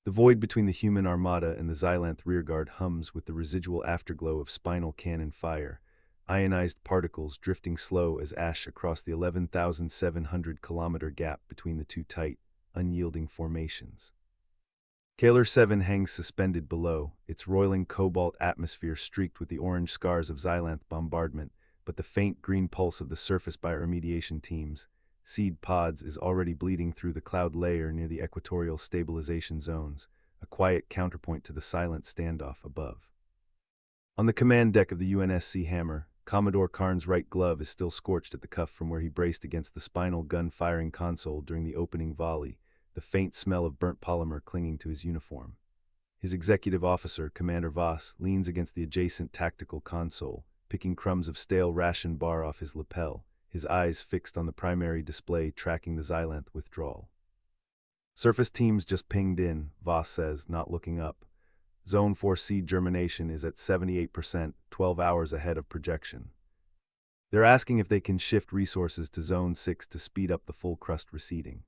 The void between the human armada and the Xylanth rearguard hums with the residual afterglow of spinal cannon fire, ionized particles drifting slow as ash across the 11,700-kilometer gap between the two tight, unyielding formations. Kaler 7 hangs suspended below, its roiling cobalt atmosphere streaked with the orange scars of Xylanth bombardment, but the faint green pulse of the surface bioremediation teams, seed pods, is already bleeding through the cloud layer near the equatorial stabilization zones, a quiet counterpoint to the silent standoff above. On the command deck of the UNSC Hammer, Commodore Karn's right glove is still scorched at the cuff from where he braced against the spinal gun-firing console during the opening volley, the faint smell of burnt polymer clinging to his uniform. His executive officer, Commander Voss, leans against the adjacent tactical console, picking crumbs of stale ration bar off his lapel, his eyes fixed on the primary display tracking the Xylanth withdrawal. Surface teams just pinged in, Voss says, not looking up. Zone 4 seed germination is at 78%, 12 hours ahead of projection. They're asking if they can shift resources to Zone 6 to speed up the full crust receding.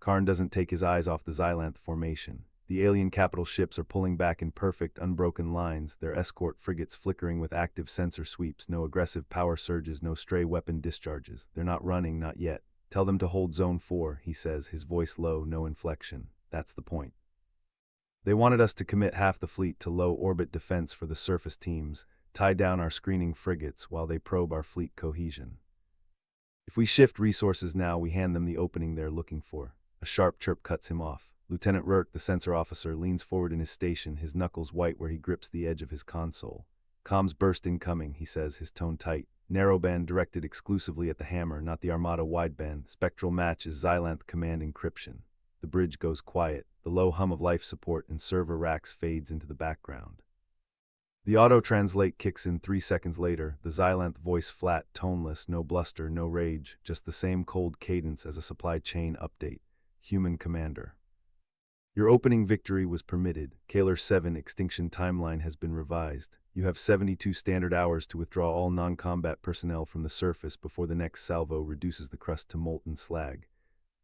Karn doesn't take his eyes off the Xylanth formation. The alien capital ships are pulling back in perfect, unbroken lines, their escort frigates flickering with active sensor sweeps, no aggressive power surges, no stray weapon discharges. They're not running, not yet. Tell them to hold Zone 4, he says, his voice low, no inflection. That's the point. They wanted us to commit half the fleet to low-orbit defense for the surface teams, tie down our screening frigates while they probe our fleet cohesion. If we shift resources now, we hand them the opening they're looking for. A sharp chirp cuts him off. Lieutenant Rourke, the sensor officer, leans forward in his station, his knuckles white where he grips the edge of his console. Comms burst incoming, he says, his tone tight. Narrowband directed exclusively at the Hammer, not the Armada wideband. Spectral match is Xylanth command encryption. The bridge goes quiet. The low hum of life support and server racks fades into the background. The auto-translate kicks in 3 seconds later, the Xylanth voice flat, toneless, no bluster, no rage, just the same cold cadence as a supply chain update. Human Commander. Your opening victory was permitted. Kaler 7 extinction timeline has been revised. You have 72 standard hours to withdraw all non-combat personnel from the surface before the next salvo reduces the crust to molten slag.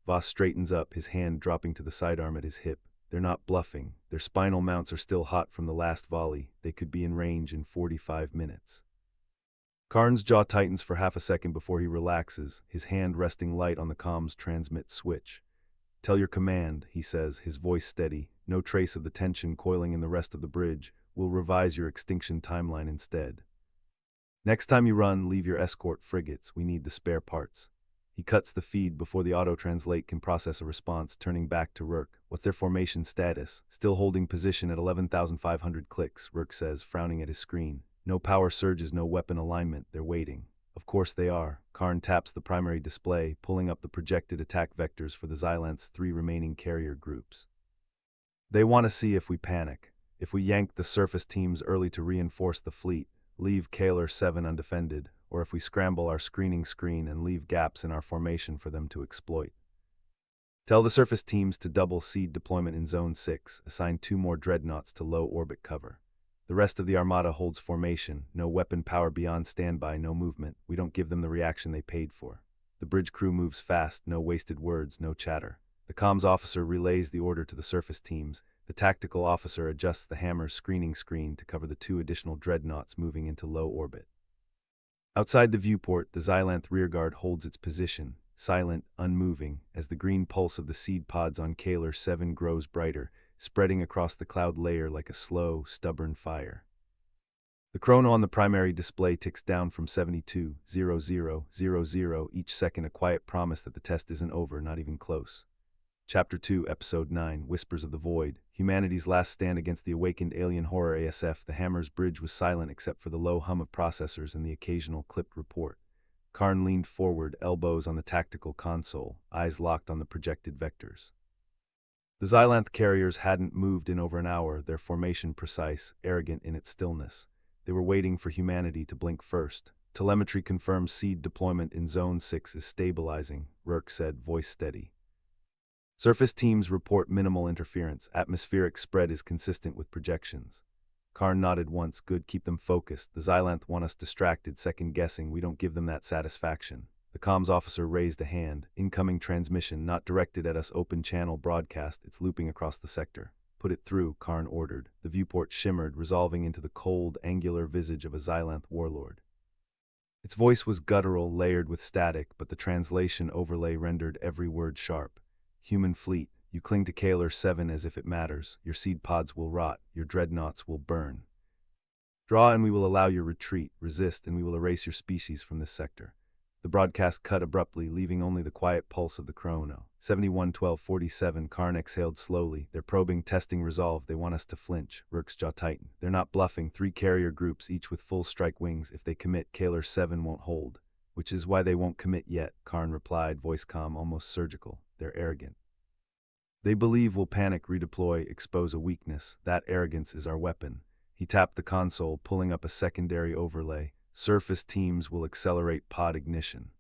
Voss straightens up, his hand dropping to the sidearm at his hip. They're not bluffing. Their spinal mounts are still hot from the last volley. They could be in range in 45 minutes. Karn's jaw tightens for half a second before he relaxes, his hand resting light on the comms transmit switch. Tell your command, he says, his voice steady, no trace of the tension coiling in the rest of the bridge. We'll revise your extinction timeline instead. Next time you run, leave your escort frigates. We need the spare parts. He cuts the feed before the auto-translate can process a response, turning back to Rourke. What's their formation status? Still holding position at 11,500 clicks, Rourke says, frowning at his screen. No power surges, no weapon alignment. They're waiting. Of course they are. Karn taps the primary display, pulling up the projected attack vectors for the Xylanth's 3 remaining carrier groups. They want to see if we panic. If we yank the surface teams early to reinforce the fleet, leave Kaler 7 undefended, or if we scramble our screening screen and leave gaps in our formation for them to exploit. Tell the surface teams to double seed deployment in Zone 6, assign 2 more dreadnoughts to low orbit cover. The rest of the Armada holds formation, no weapon power beyond standby, no movement. We don't give them the reaction they paid for. The bridge crew moves fast, no wasted words, no chatter. The comms officer relays the order to the surface teams. The tactical officer adjusts the Hammer's screening screen to cover the 2 additional dreadnoughts moving into low orbit. Outside the viewport, the Xylanth rearguard holds its position, silent, unmoving, as the green pulse of the seed pods on Kaler 7 grows brighter, spreading across the cloud layer like a slow, stubborn fire. The chrono on the primary display ticks down from 72:00:00 each second, a quiet promise that the test isn't over, not even close. Chapter 2, Episode 9, Whispers of the Void. Humanity's last stand against the awakened alien horror ASF. The Hammer's bridge was silent except for the low hum of processors and the occasional clipped report. Karn leaned forward, elbows on the tactical console, eyes locked on the projected vectors. The Xylanth carriers hadn't moved in over an hour, their formation precise, arrogant in its stillness. They were waiting for humanity to blink first. Telemetry confirms seed deployment in Zone 6 is stabilizing, Rourke said, voice steady. Surface teams report minimal interference. Atmospheric spread is consistent with projections. Karn nodded once. Good, keep them focused. The Xylanth want us distracted, second-guessing. We don't give them that satisfaction. The comms officer raised a hand. Incoming transmission, not directed at us, open channel broadcast. It's looping across the sector. Put it through, Karn ordered. The viewport shimmered, resolving into the cold, angular visage of a Xylanth warlord. Its voice was guttural, layered with static, but the translation overlay rendered every word sharp. Human fleet, you cling to Kaler 7 as if it matters. Your seed pods will rot, your dreadnoughts will burn. Draw and we will allow your retreat. Resist and we will erase your species from this sector. The broadcast cut abruptly, leaving only the quiet pulse of the chrono. 71-12-47, Karn exhaled slowly. Their probing testing resolved. They want us to flinch. Rourke's jaw tightened. They're not bluffing. 3 carrier groups, each with full strike wings. If they commit, Kaler 7 won't hold. Which is why they won't commit yet, Karn replied, voice calm, almost surgical. They're arrogant. They believe we'll panic, redeploy, expose a weakness. That arrogance is our weapon. He tapped the console, pulling up a secondary overlay. Surface teams will accelerate pod ignition.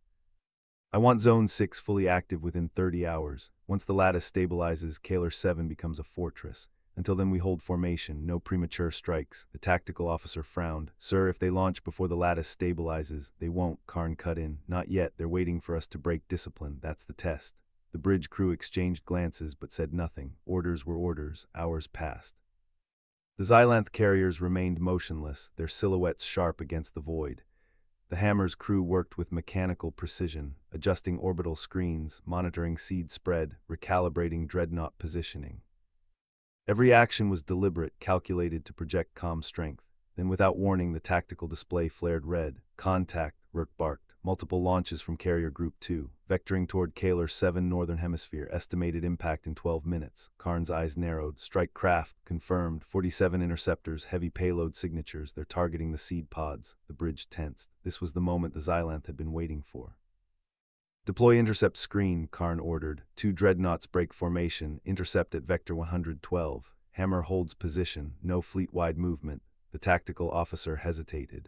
I want Zone 6 fully active within 30 hours. Once the lattice stabilizes, Kaler 7 becomes a fortress. Until then we hold formation, no premature strikes. The tactical officer frowned. Sir, if they launch before the lattice stabilizes, they won't, Karn cut in. Not yet, they're waiting for us to break discipline. That's the test. The bridge crew exchanged glances but said nothing. Orders were orders. Hours passed. The Xylanth carriers remained motionless, their silhouettes sharp against the void. The Hammer's crew worked with mechanical precision, adjusting orbital screens, monitoring seed spread, recalibrating dreadnought positioning. Every action was deliberate, calculated to project comm strength. Then without warning, the tactical display flared red. Contact, Rourke barked. Multiple launches from Carrier Group 2, vectoring toward Kaler 7 Northern Hemisphere, estimated impact in 12 minutes. Karn's eyes narrowed. Strike craft, confirmed. 47 interceptors, heavy payload signatures. They're targeting the seed pods. The bridge tensed. This was the moment the Xylanth had been waiting for. Deploy intercept screen, Karn ordered. 2 dreadnoughts break formation. Intercept at Vector 112. Hammer holds position. No fleet-wide movement. The tactical officer hesitated.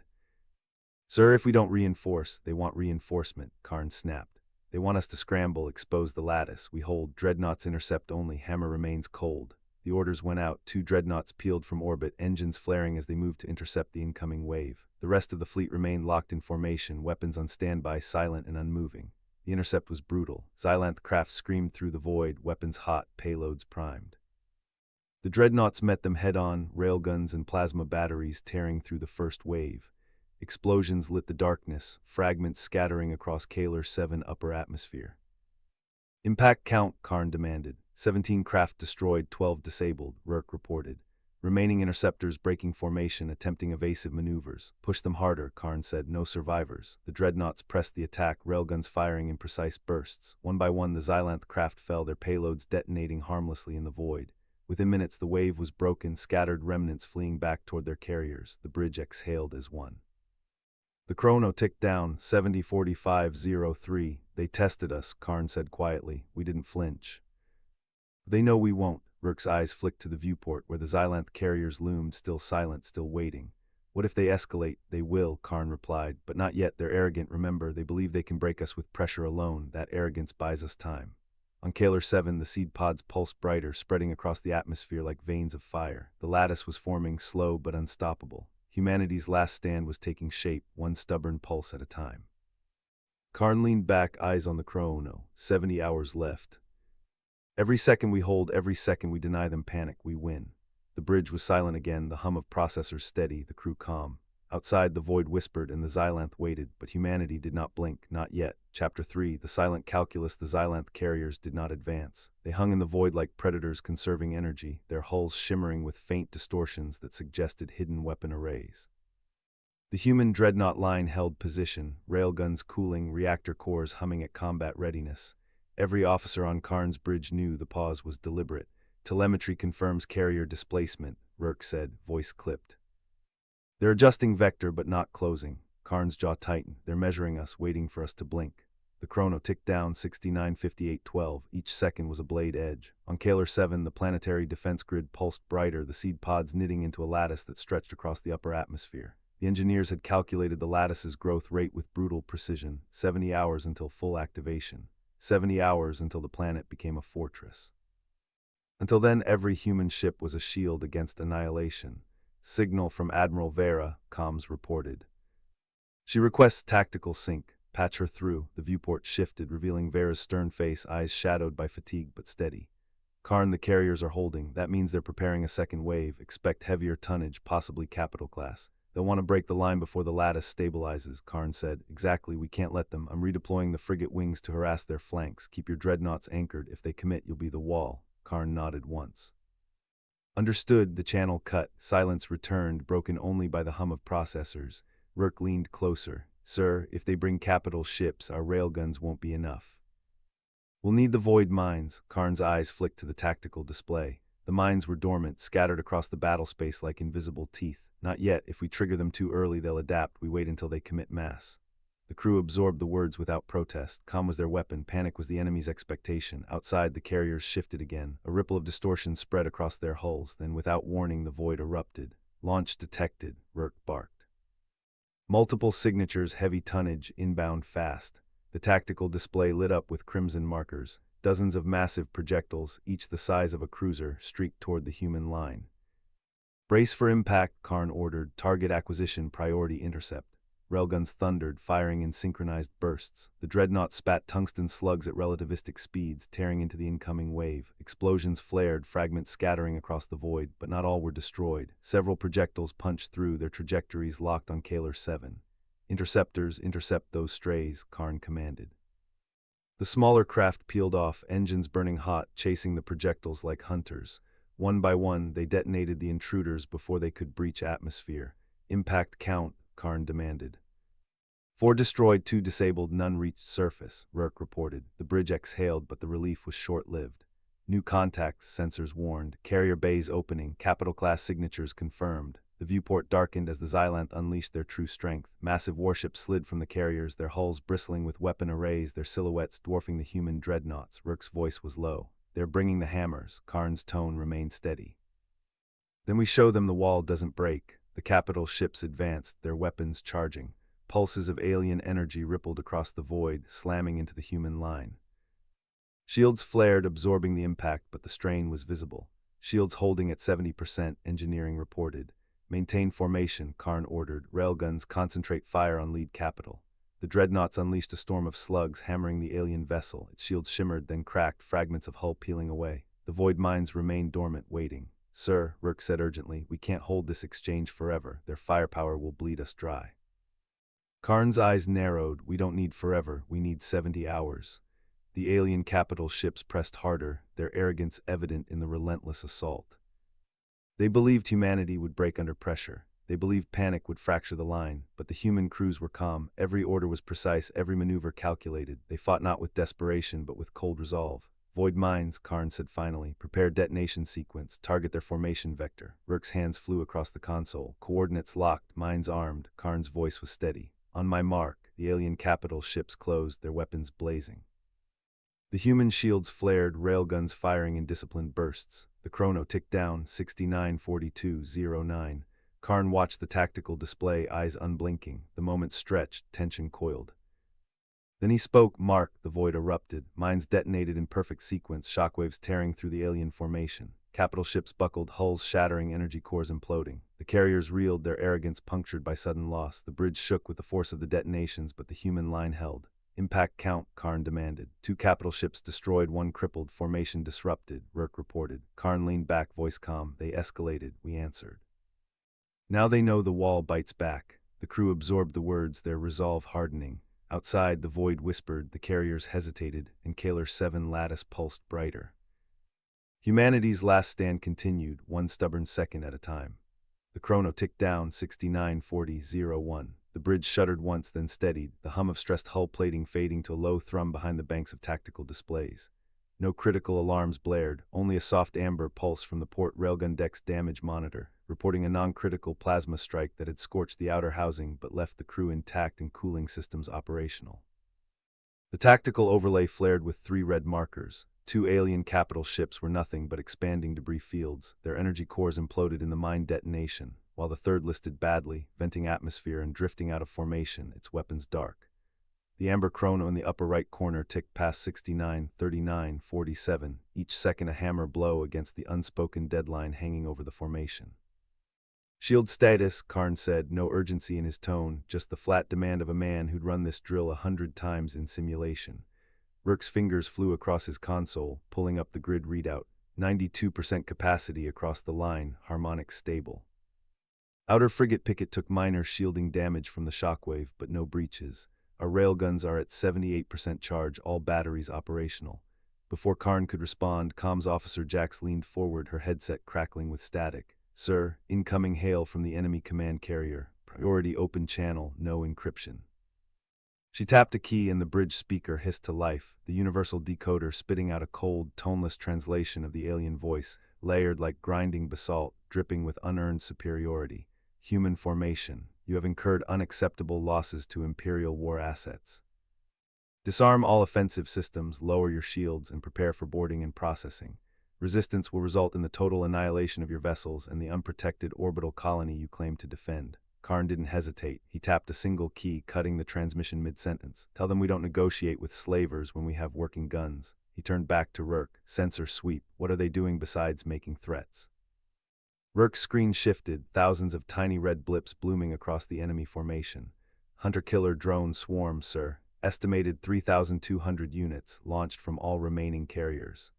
Sir, if we don't reinforce, they want reinforcement, Karn snapped. They want us to scramble, expose the lattice. We hold. Dreadnoughts intercept only. Hammer remains cold. The orders went out. 2 dreadnoughts peeled from orbit, engines flaring as they moved to intercept the incoming wave. The rest of the fleet remained locked in formation, weapons on standby, silent and unmoving. The intercept was brutal. Xylanth craft screamed through the void, weapons hot, payloads primed. The dreadnoughts met them head-on, railguns and plasma batteries tearing through the first wave. Explosions lit the darkness, fragments scattering across Kaler 7 upper atmosphere. Impact count, Karn demanded. 17 craft destroyed, 12 disabled, Rourke reported. Remaining interceptors breaking formation, attempting evasive maneuvers. Push them harder, Karn said. No survivors. The dreadnoughts pressed the attack, railguns firing in precise bursts. One by one, the Xylanth craft fell, their payloads detonating harmlessly in the void. Within minutes, the wave was broken, scattered remnants fleeing back toward their carriers. The bridge exhaled as one. The chrono ticked down, 70-45-03. They tested us, Karn said quietly. We didn't flinch. They know we won't. Rourke's eyes flicked to the viewport, where the Xylanth carriers loomed, still silent, still waiting. What if they escalate? They will, Karn replied. But not yet. They're arrogant, remember. They believe they can break us with pressure alone. That arrogance buys us time. On Kaler 7, the seed pods pulsed brighter, spreading across the atmosphere like veins of fire. The lattice was forming, slow but unstoppable. Humanity's last stand was taking shape, one stubborn pulse at a time. Karn leaned back, eyes on the chrono. 70 hours left. Every second we hold, every second we deny them panic, we win. The bridge was silent again, the hum of processors steady, the crew calm. Outside, the void whispered and the Xylanth waited, but humanity did not blink, not yet. Chapter 3, The Silent Calculus. The Xylanth carriers did not advance. They hung in the void like predators conserving energy, their hulls shimmering with faint distortions that suggested hidden weapon arrays. The human dreadnought line held position, railguns cooling, reactor cores humming at combat readiness. Every officer on Karn's bridge knew the pause was deliberate. Telemetry confirms carrier displacement, Rourke said, voice clipped. They're adjusting vector but not closing. Karn's jaw tightened. They're measuring us, waiting for us to blink. The chrono ticked down, 69-58-12. Each second was a blade edge. On Kaler 7, the planetary defense grid pulsed brighter, the seed pods knitting into a lattice that stretched across the upper atmosphere. The engineers had calculated the lattice's growth rate with brutal precision. 70 hours until full activation. 70 hours until the planet became a fortress. Until then, every human ship was a shield against annihilation. Signal from Admiral Vera, comms reported. She requests tactical sync. Patch her through. The viewport shifted, revealing Vera's stern face, eyes shadowed by fatigue but steady. Karn, the carriers are holding. That means they're preparing a second wave. Expect heavier tonnage, possibly capital class. They'll want to break the line before the lattice stabilizes, Karn said. Exactly, we can't let them. I'm redeploying the frigate wings to harass their flanks. Keep your dreadnoughts anchored. If they commit, you'll be the wall. Karn nodded once. Understood. The channel cut. Silence returned, broken only by the hum of processors. Rourke leaned closer. Sir, if they bring capital ships, our railguns won't be enough. We'll need the void mines. Karn's eyes flicked to the tactical display. The mines were dormant, scattered across the battle space like invisible teeth. Not yet. If we trigger them too early, they'll adapt. We wait until they commit mass. The crew absorbed the words without protest. Calm was their weapon. Panic was the enemy's expectation. Outside, the carriers shifted again. A ripple of distortion spread across their hulls. Then, without warning, the void erupted. Launch detected, Rourke barked. Multiple signatures, heavy tonnage, inbound fast. The tactical display lit up with crimson markers. Dozens of massive projectiles, each the size of a cruiser, streaked toward the human line. Brace for impact, Karn ordered. Target acquisition, priority intercept. Railguns thundered, firing in synchronized bursts. The dreadnought spat tungsten slugs at relativistic speeds, tearing into the incoming wave. Explosions flared, fragments scattering across the void, but not all were destroyed. Several projectiles punched through, their trajectories locked on Kaler 7. Interceptors, intercept those strays, Karn commanded. The smaller craft peeled off, engines burning hot, chasing the projectiles like hunters. One by one, they detonated the intruders before they could breach atmosphere. Impact count, Karn demanded. 4 destroyed, 2 disabled, none reached surface, Rourke reported. The bridge exhaled, but the relief was short-lived. New contacts, sensors warned. Carrier bays opening, capital-class signatures confirmed. The viewport darkened as the Xylanth unleashed their true strength. Massive warships slid from the carriers, their hulls bristling with weapon arrays, their silhouettes dwarfing the human dreadnoughts. Rourke's voice was low. They're bringing the hammers. Karn's tone remained steady. Then we show them the wall doesn't break. The capital ships advanced, their weapons charging. Pulses of alien energy rippled across the void, slamming into the human line. Shields flared, absorbing the impact, but the strain was visible. Shields holding at 70%, engineering reported. Maintain formation, Karn ordered. Railguns concentrate fire on lead capital. The dreadnoughts unleashed a storm of slugs, hammering the alien vessel. Its shields shimmered, then cracked, fragments of hull peeling away. The void mines remained dormant, waiting. Sir, Rourke said urgently, we can't hold this exchange forever. Their firepower will bleed us dry. Karn's eyes narrowed. We don't need forever, we need 70 hours. The alien capital ships pressed harder, their arrogance evident in the relentless assault. They believed humanity would break under pressure. They believed panic would fracture the line, but the human crews were calm. Every order was precise, every maneuver calculated. They fought not with desperation, but with cold resolve. Void mines, Karn said finally. Prepare detonation sequence. Target their formation vector. Rourke's hands flew across the console. Coordinates locked, mines armed. Karn's voice was steady. On my mark, the alien capital ships closed, their weapons blazing. The human shields flared, railguns firing in disciplined bursts. The chrono ticked down, 69:42:09. Karn watched the tactical display, eyes unblinking. The moment stretched, tension coiled. Then he spoke. Mark, the void erupted. Mines detonated in perfect sequence, shockwaves tearing through the alien formation. Capital ships buckled, hulls shattering, energy cores imploding. The carriers reeled, their arrogance punctured by sudden loss. The bridge shook with the force of the detonations, but the human line held. Impact count, Karn demanded. 2 capital ships destroyed, 1 crippled, formation disrupted, Rourke reported. Karn leaned back, voice calm. They escalated, we answered. Now they know the wall bites back. The crew absorbed the words, their resolve hardening. Outside, the void whispered, the carriers hesitated, and Kaler 7 lattice pulsed brighter. Humanity's last stand continued, 1 stubborn second at a time. The chrono ticked down, 69:40:01. The bridge shuddered once, then steadied, the hum of stressed hull plating fading to a low thrum behind the banks of tactical displays. No critical alarms blared, only a soft amber pulse from the port railgun deck's damage monitor, reporting a non-critical plasma strike that had scorched the outer housing but left the crew intact and cooling systems operational. The tactical overlay flared with 3 red markers. 2 alien capital ships were nothing but expanding debris fields. Their energy cores imploded in the mine detonation, while the third listed badly, venting atmosphere and drifting out of formation, its weapons dark. The amber chrono in the upper right corner ticked past 69:39:47, each second a hammer blow against the unspoken deadline hanging over the formation. Shield status, Karn said, no urgency in his tone, just the flat demand of a man who'd run this drill 100 times in simulation. Rourke's fingers flew across his console, pulling up the grid readout. 92% capacity across the line, harmonic stable. Outer frigate picket took minor shielding damage from the shockwave, but no breaches. Our railguns are at 78% charge, all batteries operational. Before Karn could respond, comms officer Jax leaned forward, her headset crackling with static. "Sir, incoming hail from the enemy command carrier. Priority open channel, no encryption." She tapped a key and the bridge speaker hissed to life, the universal decoder spitting out a cold, toneless translation of the alien voice, layered like grinding basalt, dripping with unearned superiority. "Human formation, you have incurred unacceptable losses to Imperial War assets. Disarm all offensive systems, lower your shields, and prepare for boarding and processing. Resistance will result in the total annihilation of your vessels and the unprotected orbital colony you claim to defend." Karn didn't hesitate. He tapped a single key, cutting the transmission mid-sentence. "Tell them we don't negotiate with slavers when we have working guns." He turned back to Rurk. "Sensor sweep. What are they doing besides making threats?" Rurk's screen shifted, thousands of tiny red blips blooming across the enemy formation. "Hunter-killer drone swarm, sir. Estimated 3,200 units, launched from all remaining carriers.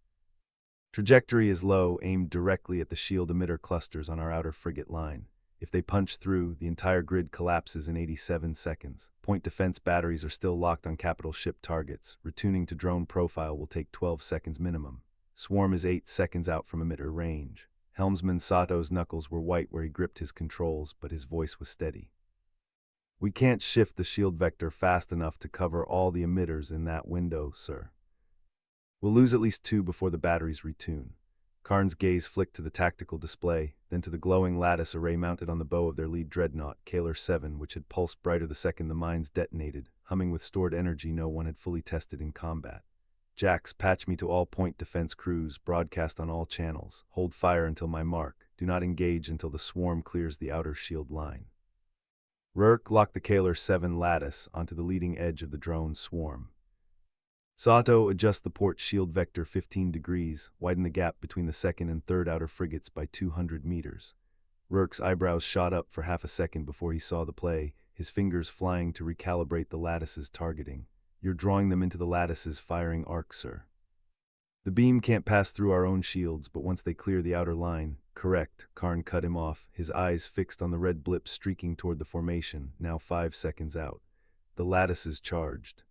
Trajectory is low, aimed directly at the shield emitter clusters on our outer frigate line. If they punch through, the entire grid collapses in 87 seconds. Point defense batteries are still locked on capital ship targets. Retuning to drone profile will take 12 seconds minimum. Swarm is 8 seconds out from emitter range." Helmsman Sato's knuckles were white where he gripped his controls, but his voice was steady. "We can't shift the shield vector fast enough to cover all the emitters in that window, sir. We'll lose at least 2 before the batteries retune." Karn's gaze flicked to the tactical display, then to the glowing lattice array mounted on the bow of their lead dreadnought, Kaler 7, which had pulsed brighter the second the mines detonated, humming with stored energy no one had fully tested in combat. "Jax, patch me to all point defense crews, broadcast on all channels. Hold fire until my mark. Do not engage until the swarm clears the outer shield line." Rurk locked the Kaler 7 lattice onto the leading edge of the drone swarm. "Sato, adjust the port shield vector 15 degrees, widen the gap between the second and third outer frigates by 200 meters. Rurk's eyebrows shot up for half a second before he saw the play, his fingers flying to recalibrate the lattice's targeting. "You're drawing them into the lattice's firing arc, sir. The beam can't pass through our own shields, but once they clear the outer line..." "Correct," Karn cut him off, his eyes fixed on the red blip streaking toward the formation, now 5 seconds out. "The lattice is charged."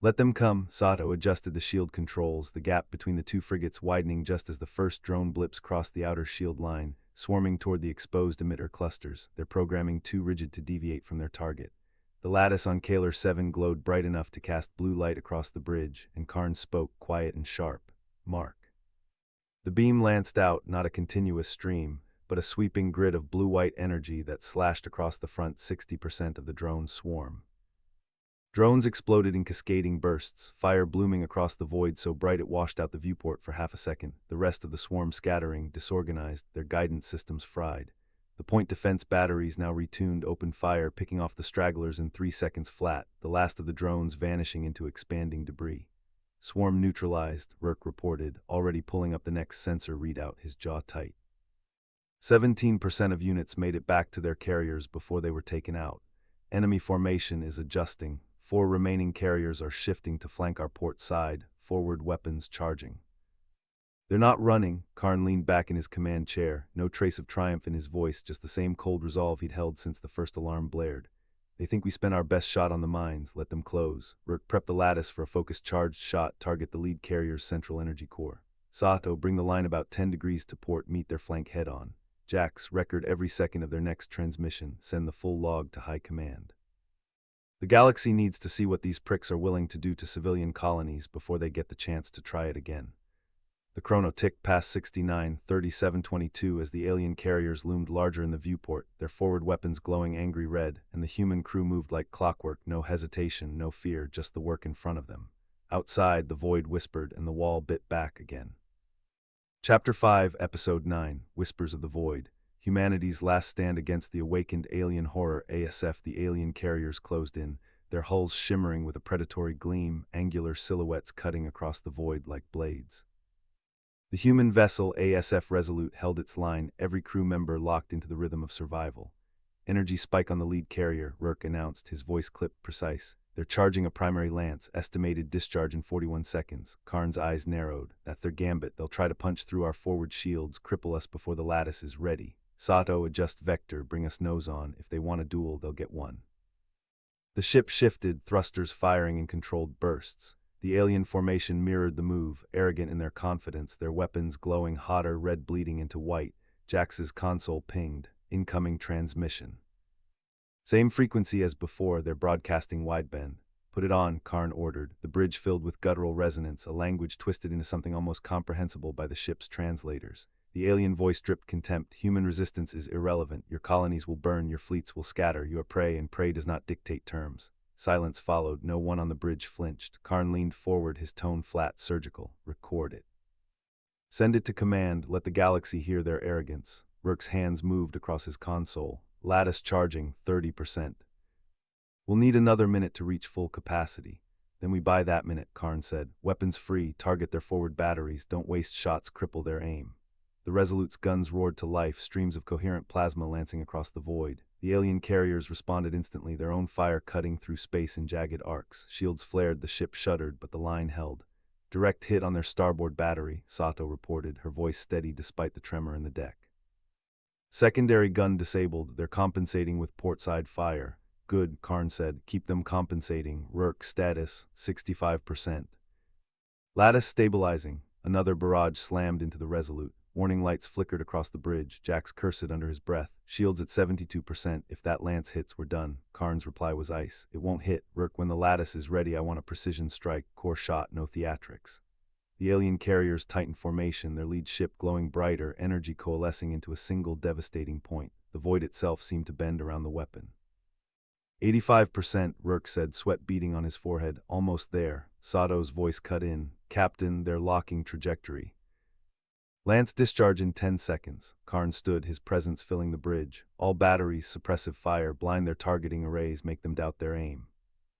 "Let them come." Sato adjusted the shield controls, the gap between the 2 frigates widening just as the first drone blips crossed the outer shield line, swarming toward the exposed emitter clusters, their programming too rigid to deviate from their target. The lattice on Kaler 7 glowed bright enough to cast blue light across the bridge, and Karn spoke, quiet and sharp. "Mark." The beam lanced out, not a continuous stream, but a sweeping grid of blue-white energy that slashed across the front 60% of the drone swarm. Drones exploded in cascading bursts, fire blooming across the void so bright it washed out the viewport for half a second, the rest of the swarm scattering, disorganized, their guidance systems fried. The point defense batteries, now retuned, opened fire, picking off the stragglers in 3 seconds flat, the last of the drones vanishing into expanding debris. "Swarm neutralized," Rurk reported, already pulling up the next sensor readout, his jaw tight. 17% of units made it back to their carriers before they were taken out. Enemy formation is adjusting. 4 remaining carriers are shifting to flank our port side, forward weapons charging. "They're not running." Karn leaned back in his command chair, no trace of triumph in his voice, just the same cold resolve he'd held since the first alarm blared. "They think we spent our best shot on the mines. Let them close." Rurk prepped the lattice for a focused charged shot, target the lead carrier's central energy core. "Sato, bring the line about 10 degrees to port, meet their flank head-on. Jax, record every second of their next transmission, send the full log to high command. The galaxy needs to see what these pricks are willing to do to civilian colonies before they get the chance to try it again." The chrono ticked past 69:37:22 as the alien carriers loomed larger in the viewport, their forward weapons glowing angry red, and the human crew moved like clockwork, no hesitation, no fear, just the work in front of them. Outside, the void whispered and the wall bit back again. Chapter 5, Episode 9, Whispers of the Void. Humanity's last stand against the awakened alien horror, ASF. The alien carriers closed in, their hulls shimmering with a predatory gleam, angular silhouettes cutting across the void like blades. The human vessel, ASF Resolute, held its line, every crew member locked into the rhythm of survival. "Energy spike on the lead carrier," Rurk announced, his voice clipped precise. They're charging a primary lance, estimated discharge in 41 seconds. Karn's eyes narrowed. That's their gambit. They'll try to punch through our forward shields, cripple us before the lattice is ready. Sato, adjust vector, bring us nose on. If they want a duel, they'll get one. The ship shifted, thrusters firing in controlled bursts. The alien formation mirrored the move, arrogant in their confidence, their weapons glowing hotter, red bleeding into white. Jax's console pinged. Incoming transmission. Same frequency as before, they're broadcasting wideband. Put it on, Karn ordered, the bridge filled with guttural resonance, a language twisted into something almost comprehensible by the ship's translators. The alien voice dripped contempt. Human resistance is irrelevant. Your colonies will burn, your fleets will scatter. You are prey, and prey does not dictate terms. Silence followed. No one on the bridge flinched. Karn leaned forward, his tone flat, surgical. Record it. Send it to command. Let the galaxy hear their arrogance. Rourke's hands moved across his console. Lattice charging, 30%. We'll need another minute to reach full capacity. Then we buy that minute, Karn said. Weapons free, target their forward batteries, don't waste shots, cripple their aim. The Resolute's guns roared to life, streams of coherent plasma lancing across the void. The alien carriers responded instantly, their own fire cutting through space in jagged arcs. Shields flared, the ship shuddered, but the line held. Direct hit on their starboard battery, Sato reported, her voice steady despite the tremor in the deck. Secondary gun disabled, they're compensating with portside fire. Good, Karn said, keep them compensating. Rourke status, 65%. Lattice stabilizing, another barrage slammed into the Resolute. Warning lights flickered across the bridge, Jax cursed under his breath. Shields at 72%, if that lance hits, we're done. Karn's reply was ice. It won't hit, Rourke, when the lattice is ready I want a precision strike, core shot, no theatrics. The alien carriers tightened formation, their lead ship glowing brighter, energy coalescing into a single devastating point. The void itself seemed to bend around the weapon. 85%, Rourke said, sweat beading on his forehead. Almost there. Sato's voice cut in. Captain, they're locking trajectory. Lance discharge in 10 seconds. Karn stood, his presence filling the bridge. All batteries, suppressive fire, blind their targeting arrays, make them doubt their aim.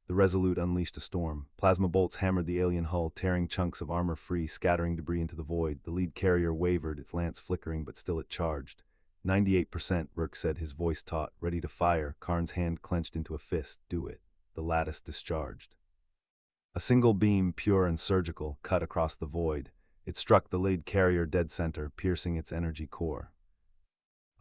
The Resolute unleashed a storm. Plasma bolts hammered the alien hull, tearing chunks of armor free, scattering debris into the void. The lead carrier wavered, its lance flickering, but still it charged. 98%, Rourke said, his voice taut, ready to fire. Karn's hand clenched into a fist. Do it. The lattice discharged. A single beam, pure and surgical, cut across the void. It struck the lead carrier dead center, piercing its energy core.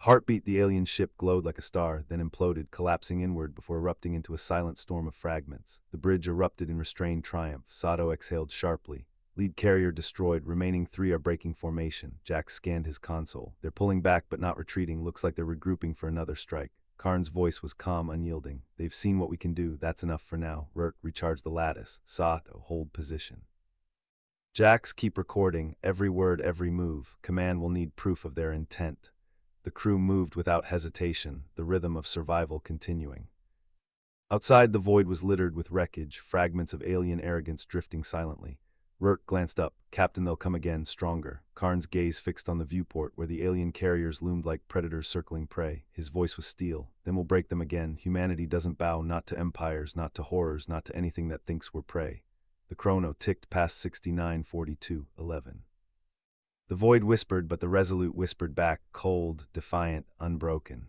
Heartbeat, the alien ship glowed like a star, then imploded, collapsing inward before erupting into a silent storm of fragments. The bridge erupted in restrained triumph. Sato exhaled sharply. Lead carrier destroyed, remaining 3 are breaking formation. Jax scanned his console. They're pulling back but not retreating, looks like they're regrouping for another strike. Karn's voice was calm, unyielding. They've seen what we can do, that's enough for now. Rourke, recharge the lattice. Sato, hold position. Jax, keep recording, every word, every move. Command will need proof of their intent. The crew moved without hesitation, the rhythm of survival continuing. Outside, the void was littered with wreckage, fragments of alien arrogance drifting silently. Rourke glanced up. Captain, they'll come again, stronger. Karn's gaze fixed on the viewport, where the alien carriers loomed like predators circling prey. His voice was steel. Then we'll break them again. Humanity doesn't bow, not to empires, not to horrors, not to anything that thinks we're prey. The chrono ticked past 69:42:11. The void whispered, but the Resolute whispered back, cold, defiant, unbroken.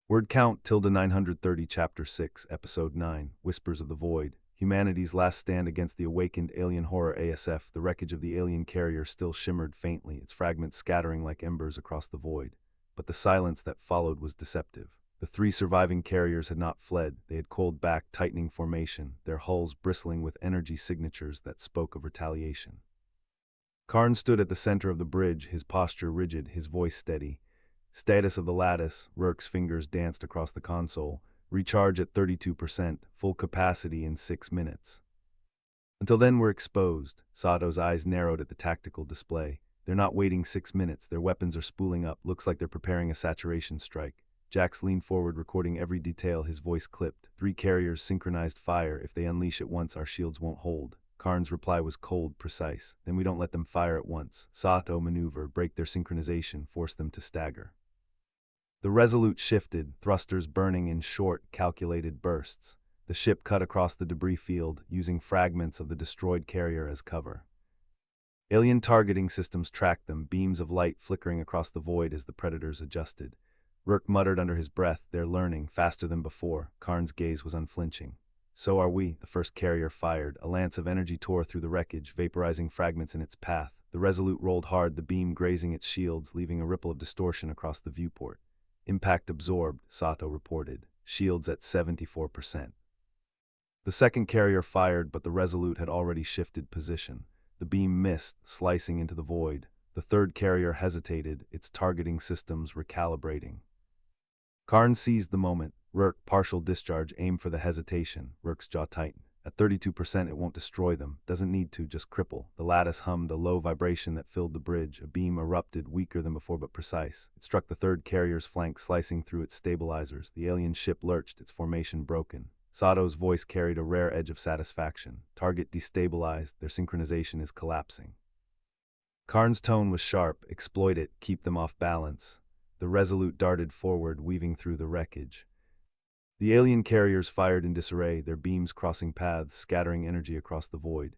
Word count, ~930 Chapter 6, Episode 9, Whispers of the Void. Humanity's last stand against the awakened alien horror ASF. The wreckage of the alien carrier still shimmered faintly, its fragments scattering like embers across the void. But the silence that followed was deceptive. The 3 surviving carriers had not fled. They had coiled back, tightening formation, their hulls bristling with energy signatures that spoke of retaliation. Karn stood at the center of the bridge, his posture rigid, his voice steady. Status of the lattice, Rourke's fingers danced across the console. Recharge at 32%, full capacity in 6 minutes. Until then we're exposed. Sato's eyes narrowed at the tactical display. They're not waiting 6 minutes, their weapons are spooling up, looks like they're preparing a saturation strike. Jax leaned forward, recording every detail, his voice clipped. 3 carriers synchronized fire. If they unleash at once, our shields won't hold. Karn's reply was cold, precise. Then we don't let them fire at once. Sato maneuver, break their synchronization, force them to stagger. The Resolute shifted, thrusters burning in short, calculated bursts. The ship cut across the debris field, using fragments of the destroyed carrier as cover. Alien targeting systems tracked them, beams of light flickering across the void as the predators adjusted. Rourke muttered under his breath, they're learning, faster than before. Karn's gaze was unflinching. So are we, the first carrier fired. A lance of energy tore through the wreckage, vaporizing fragments in its path. The Resolute rolled hard, the beam grazing its shields, leaving a ripple of distortion across the viewport. Impact absorbed, Sato reported. Shields at 74%. The second carrier fired, but the Resolute had already shifted position. The beam missed, slicing into the void. The third carrier hesitated, its targeting systems recalibrating. Karn seized the moment. Rurk, partial discharge, aim for the hesitation. Rurk's jaw tightened. At 32%, it won't destroy them. Doesn't need to, just cripple. The lattice hummed, a low vibration that filled the bridge. A beam erupted, weaker than before but precise. It struck the third carrier's flank, slicing through its stabilizers. The alien ship lurched, its formation broken. Sato's voice carried a rare edge of satisfaction. Target destabilized, their synchronization is collapsing. Karn's tone was sharp. Exploit it, keep them off balance. The Resolute darted forward, weaving through the wreckage. The alien carriers fired in disarray, their beams crossing paths, scattering energy across the void.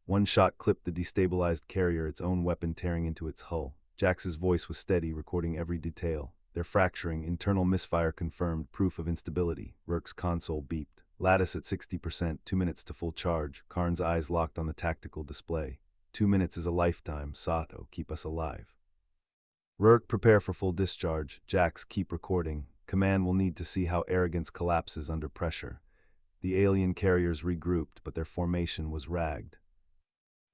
One shot clipped the destabilized carrier, its own weapon tearing into its hull. Jax's voice was steady, recording every detail. Their fracturing, internal misfire confirmed, proof of instability. Rurk's console beeped. Lattice at 60%, 2 minutes to full charge. Karn's eyes locked on the tactical display. 2 minutes is a lifetime. Sato, keep us alive. Rurk, prepare for full discharge. Jax, keep recording. Command will need to see how arrogance collapses under pressure. The alien carriers regrouped, but their formation was ragged.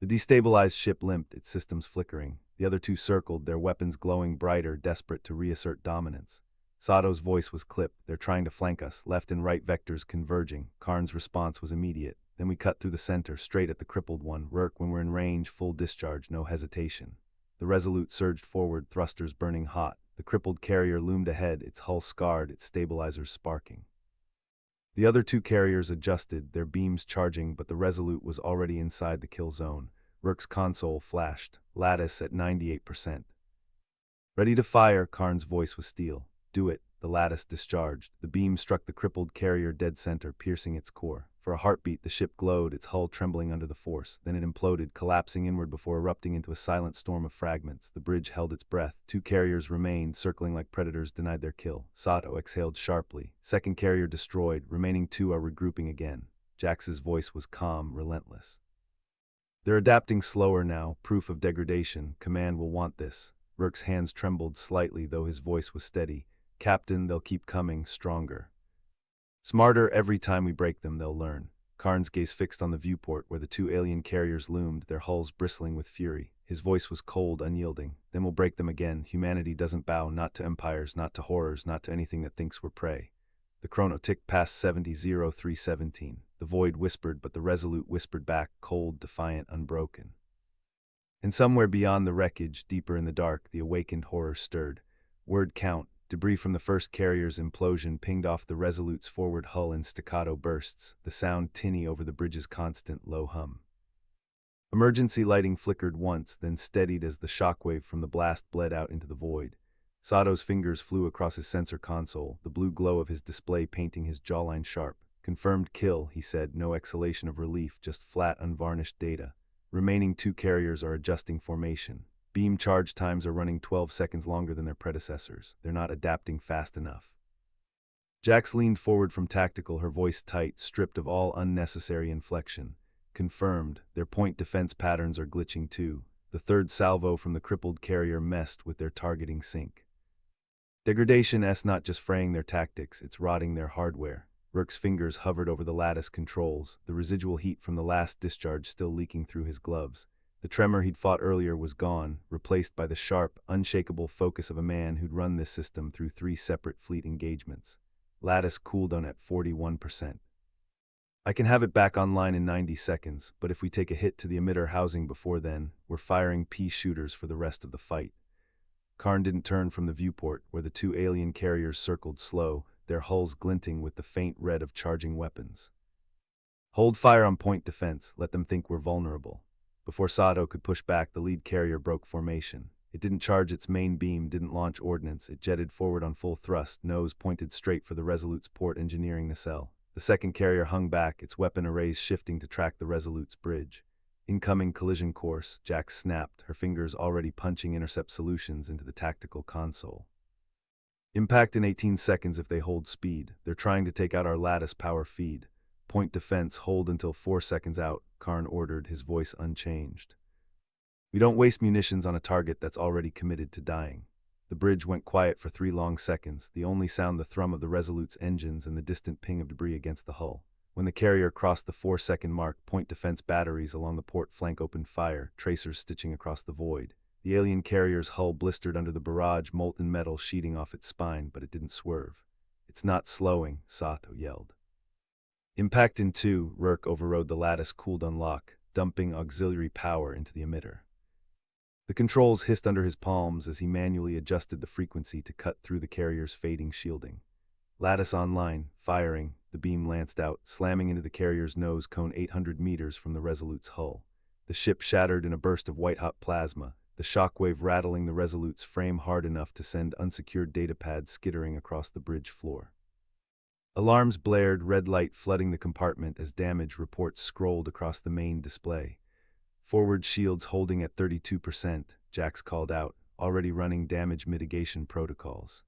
The destabilized ship limped, its systems flickering. The other two circled, their weapons glowing brighter, desperate to reassert dominance. Sato's voice was clipped. They're trying to flank us, left and right vectors converging. Karn's response was immediate. Then we cut through the center, straight at the crippled one. Rurk, when we're in range, full discharge, no hesitation. The Resolute surged forward, thrusters burning hot. The crippled carrier loomed ahead, its hull scarred, its stabilizers sparking. The other two carriers adjusted, their beams charging, but the Resolute was already inside the kill zone. Rurk's console flashed, lattice at 98%. Ready to fire, Karn's voice was steel. Do it. The lattice discharged. The beam struck the crippled carrier dead center, piercing its core. For a heartbeat, the ship glowed, its hull trembling under the force. Then it imploded, collapsing inward before erupting into a silent storm of fragments. The bridge held its breath. Two carriers remained, circling like predators, denied their kill. Sato exhaled sharply. Second carrier destroyed. Remaining two are regrouping again. Jax's voice was calm, relentless. They're adapting slower now, proof of degradation. Command will want this. Rurk's hands trembled slightly, though his voice was steady. Captain, they'll keep coming, stronger. Smarter, every time we break them, they'll learn. Karn's gaze fixed on the viewport where the two alien carriers loomed, their hulls bristling with fury. His voice was cold, unyielding. Then we'll break them again. Humanity doesn't bow, not to empires, not to horrors, not to anything that thinks we're prey. The chrono ticked past 70:03:17. The void whispered, but the Resolute whispered back, cold, defiant, unbroken. And somewhere beyond the wreckage, deeper in the dark, the awakened horror stirred. Word count. Debris from the first carrier's implosion pinged off the Resolute's forward hull in staccato bursts, the sound tinny over the bridge's constant low hum. Emergency lighting flickered once, then steadied as the shockwave from the blast bled out into the void. Sato's fingers flew across his sensor console, the blue glow of his display painting his jawline sharp. Confirmed kill, he said, no exhalation of relief, just flat, unvarnished data. Remaining two carriers are adjusting formation. Beam charge times are running 12 seconds longer than their predecessors. They're not adapting fast enough. Jax leaned forward from tactical, her voice tight, stripped of all unnecessary inflection. Confirmed, their point defense patterns are glitching too. The third salvo from the crippled carrier messed with their targeting sync. Degradation-s not just fraying their tactics, it's rotting their hardware. Rurk's fingers hovered over the lattice controls, the residual heat from the last discharge still leaking through his gloves. The tremor he'd fought earlier was gone, replaced by the sharp, unshakable focus of a man who'd run this system through 3 separate fleet engagements. Lattice cooldown at 41%. I can have it back online in 90 seconds, but if we take a hit to the emitter housing before then, we're firing pea shooters for the rest of the fight. Karn didn't turn from the viewport, where the two alien carriers circled slow, their hulls glinting with the faint red of charging weapons. Hold fire on point defense, let them think we're vulnerable. Before Sato could push back, the lead carrier broke formation. It didn't charge its main beam, didn't launch ordnance, it jetted forward on full thrust, nose pointed straight for the Resolute's port engineering nacelle. The second carrier hung back, its weapon arrays shifting to track the Resolute's bridge. Incoming collision course, Jax snapped, her fingers already punching intercept solutions into the tactical console. Impact in 18 seconds if they hold speed. They're trying to take out our lattice power feed. Point defense, hold until 4 seconds out, Karn ordered, his voice unchanged. We don't waste munitions on a target that's already committed to dying. The bridge went quiet for 3 long seconds, the only sound the thrum of the Resolute's engines and the distant ping of debris against the hull. When the carrier crossed the 4-second mark, point defense batteries along the port flank opened fire, tracers stitching across the void. The alien carrier's hull blistered under the barrage, molten metal sheeting off its spine, but it didn't swerve. "It's not slowing," Sato yelled. Impact in 2, Rourke overrode the lattice-cooled unlock, dumping auxiliary power into the emitter. The controls hissed under his palms as he manually adjusted the frequency to cut through the carrier's fading shielding. Lattice online, firing, the beam lanced out, slamming into the carrier's nose cone 800 meters from the Resolute's hull. The ship shattered in a burst of white-hot plasma, the shockwave rattling the Resolute's frame hard enough to send unsecured datapads skittering across the bridge floor. Alarms blared, red light flooding the compartment as damage reports scrolled across the main display. "Forward shields holding at 32%, Jax called out, already running damage mitigation protocols.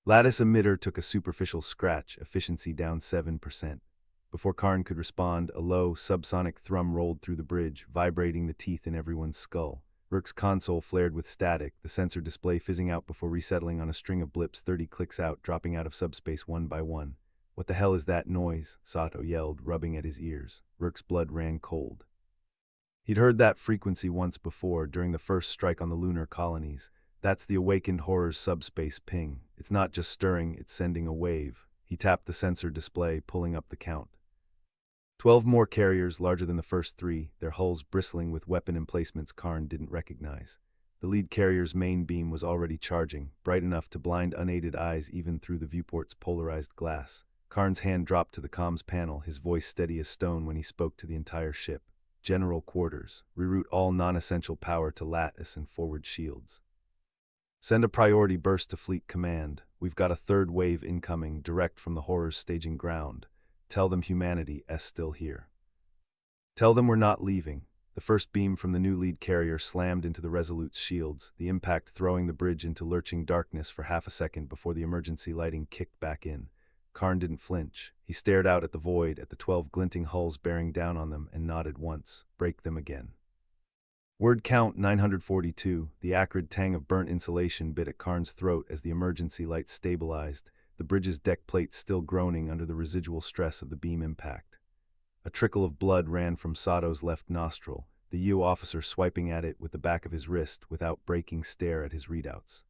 Lattice emitter took a superficial scratch, efficiency down 7%. Before Karn could respond, a low, subsonic thrum rolled through the bridge, vibrating the teeth in everyone's skull. Rourke's console flared with static, the sensor display fizzing out before resettling on a string of blips 30 clicks out, dropping out of subspace one by one. "What the hell is that noise?" Sato yelled, rubbing at his ears. Rourke's blood ran cold. He'd heard that frequency once before, during the first strike on the lunar colonies. That's the Awakened Horror's subspace ping. It's not just stirring, it's sending a wave. He tapped the sensor display, pulling up the count. 12 more carriers, larger than the first 3, their hulls bristling with weapon emplacements Karn didn't recognize. The lead carrier's main beam was already charging, bright enough to blind unaided eyes even through the viewport's polarized glass. Karn's hand dropped to the comms panel, his voice steady as stone when he spoke to the entire ship. "General quarters, reroute all non-essential power to lattice and forward shields. Send a priority burst to Fleet Command. We've got a 3rd wave incoming, direct from the Horror's staging ground. Tell them humanity is still here. Tell them we're not leaving." The first beam from the new lead carrier slammed into the Resolute's shields, the impact throwing the bridge into lurching darkness for half a second before the emergency lighting kicked back in. Karn didn't flinch. He stared out at the void, at the 12 glinting hulls bearing down on them, and nodded once. "Break them again." Word count 942, the acrid tang of burnt insulation bit at Karn's throat as the emergency light stabilized, the bridge's deck plates still groaning under the residual stress of the beam impact. A trickle of blood ran from Sato's left nostril, the U officer swiping at it with the back of his wrist without breaking stare at his readouts.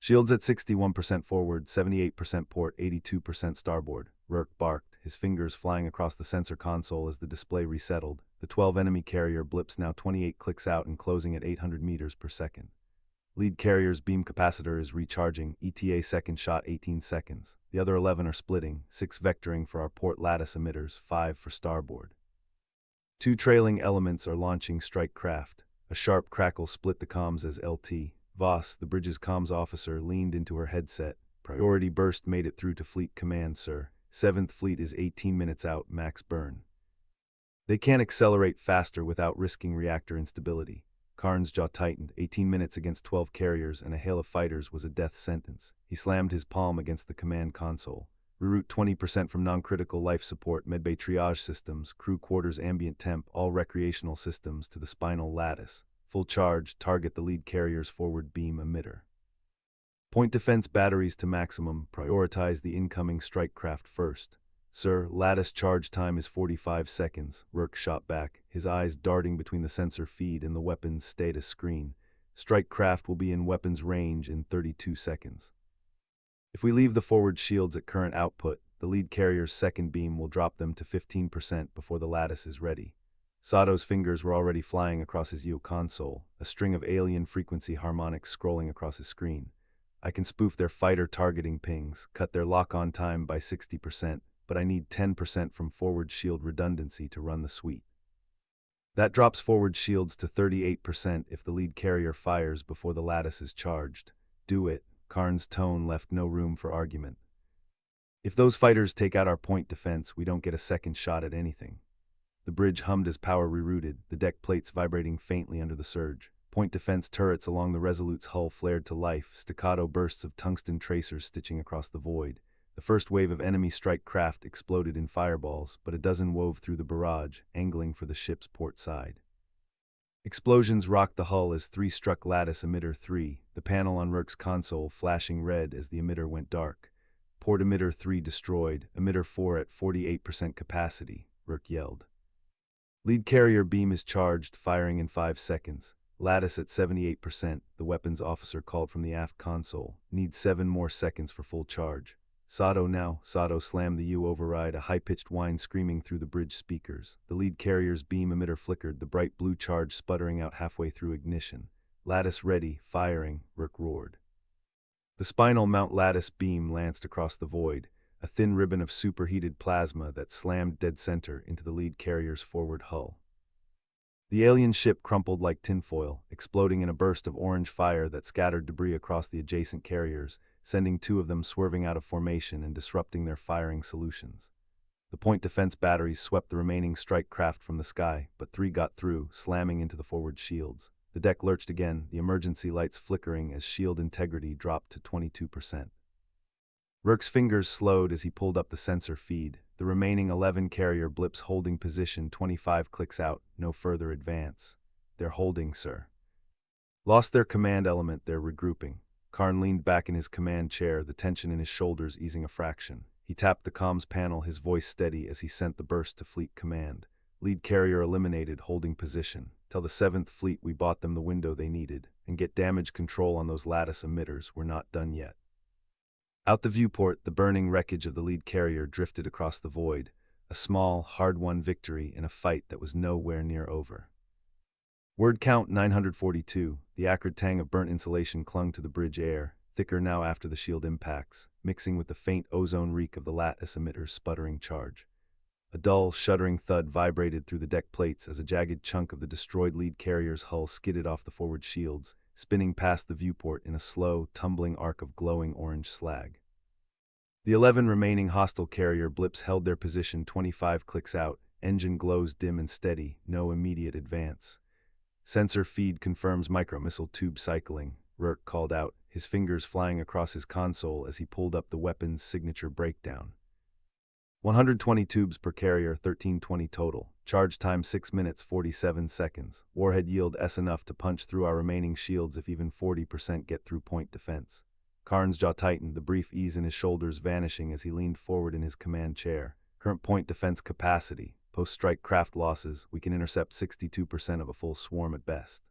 "Shields at 61% forward, 78% port, 82% starboard," Rourke barked, his fingers flying across the sensor console as the display resettled. The 12 enemy carrier blips now 28 clicks out and closing at 800 meters per second. Lead carrier's beam capacitor is recharging, ETA second shot 18 seconds. The other 11 are splitting, 6 vectoring for our port lattice emitters, 5 for starboard. 2 trailing elements are launching strike craft. A sharp crackle split the comms as LT. Voss, the bridge's comms officer, leaned into her headset. "Priority burst made it through to Fleet Command, sir. 7th Fleet is 18 minutes out, max burn. They can't accelerate faster without risking reactor instability." Karn's jaw tightened. 18 minutes against 12 carriers and a hail of fighters was a death sentence. He slammed his palm against the command console. "Reroute 20% from non-critical life support, medbay triage systems, crew quarters ambient temp, all recreational systems to the spinal lattice. Full charge, target the lead carrier's forward beam emitter. Point defense batteries to maximum, prioritize the incoming strike craft first." "Sir, lattice charge time is 45 seconds, Rourke shot back, his eyes darting between the sensor feed and the weapon's status screen. "Strike craft will be in weapons range in 32 seconds. If we leave the forward shields at current output, the lead carrier's second beam will drop them to 15% before the lattice is ready." Sato's fingers were already flying across his U console, a string of alien frequency harmonics scrolling across his screen. "I can spoof their fighter targeting pings, cut their lock-on time by 60%, but I need 10% from forward shield redundancy to run the suite. That drops forward shields to 38% if the lead carrier fires before the lattice is charged. Do it." Karn's tone left no room for argument. "If those fighters take out our point defense, we don't get a second shot at anything." The bridge hummed as power rerouted, the deck plates vibrating faintly under the surge. Point defense turrets along the Resolute's hull flared to life, staccato bursts of tungsten tracers stitching across the void. The first wave of enemy strike craft exploded in fireballs, but a dozen wove through the barrage, angling for the ship's port side. Explosions rocked the hull as 3 struck Lattice Emitter 3, the panel on Rourke's console flashing red as the emitter went dark. Port Emitter 3 destroyed, Emitter 4 at 48% capacity, Rourke yelled. Lead carrier beam is charged, firing in 5 seconds. Lattice at 78%, the weapons officer called from the aft console. Needs 7 more seconds for full charge. Sato now. Sato slammed the U override, a high-pitched whine screaming through the bridge speakers. The lead carrier's beam emitter flickered, the bright blue charge sputtering out halfway through ignition. Lattice ready, firing, Rourke roared. The spinal mount lattice beam lanced across the void, a thin ribbon of superheated plasma that slammed dead center into the lead carrier's forward hull. The alien ship crumpled like tinfoil, exploding in a burst of orange fire that scattered debris across the adjacent carriers, sending 2 of them swerving out of formation and disrupting their firing solutions. The point defense batteries swept the remaining strike craft from the sky, but 3 got through, slamming into the forward shields. The deck lurched again, the emergency lights flickering as shield integrity dropped to 22%. Rourke's fingers slowed as he pulled up the sensor feed. The remaining 11 carrier blips holding position 25 clicks out, no further advance. They're holding, sir. Lost their command element, they're regrouping. Karn leaned back in his command chair, the tension in his shoulders easing a fraction. He tapped the comms panel, his voice steady as he sent the burst to fleet command. Lead carrier eliminated, holding position. Tell the 7th Fleet we bought them the window they needed, and get damage control on those lattice emitters, we're not done yet. Out the viewport, the burning wreckage of the lead carrier drifted across the void, a small, hard-won victory in a fight that was nowhere near over. Word count 942, the acrid tang of burnt insulation clung to the bridge air, thicker now after the shield impacts, mixing with the faint ozone reek of the lattice emitter's sputtering charge. A dull, shuddering thud vibrated through the deck plates as a jagged chunk of the destroyed lead carrier's hull skidded off the forward shields, spinning past the viewport in a slow, tumbling arc of glowing orange slag. The 11 remaining hostile carrier blips held their position 25 clicks out, engine glows dim and steady, no immediate advance. Sensor feed confirms micromissile tube cycling, Rourke called out, his fingers flying across his console as he pulled up the weapon's signature breakdown. 120 tubes per carrier, 1320 total. Charge time 6 minutes 47 seconds. Warhead yield S enough to punch through our remaining shields if even 40% get through point defense. Karn's jaw tightened, the brief ease in his shoulders vanishing as he leaned forward in his command chair. Current point defense capacity. Post-strike craft losses, we can intercept 62% of a full swarm at best.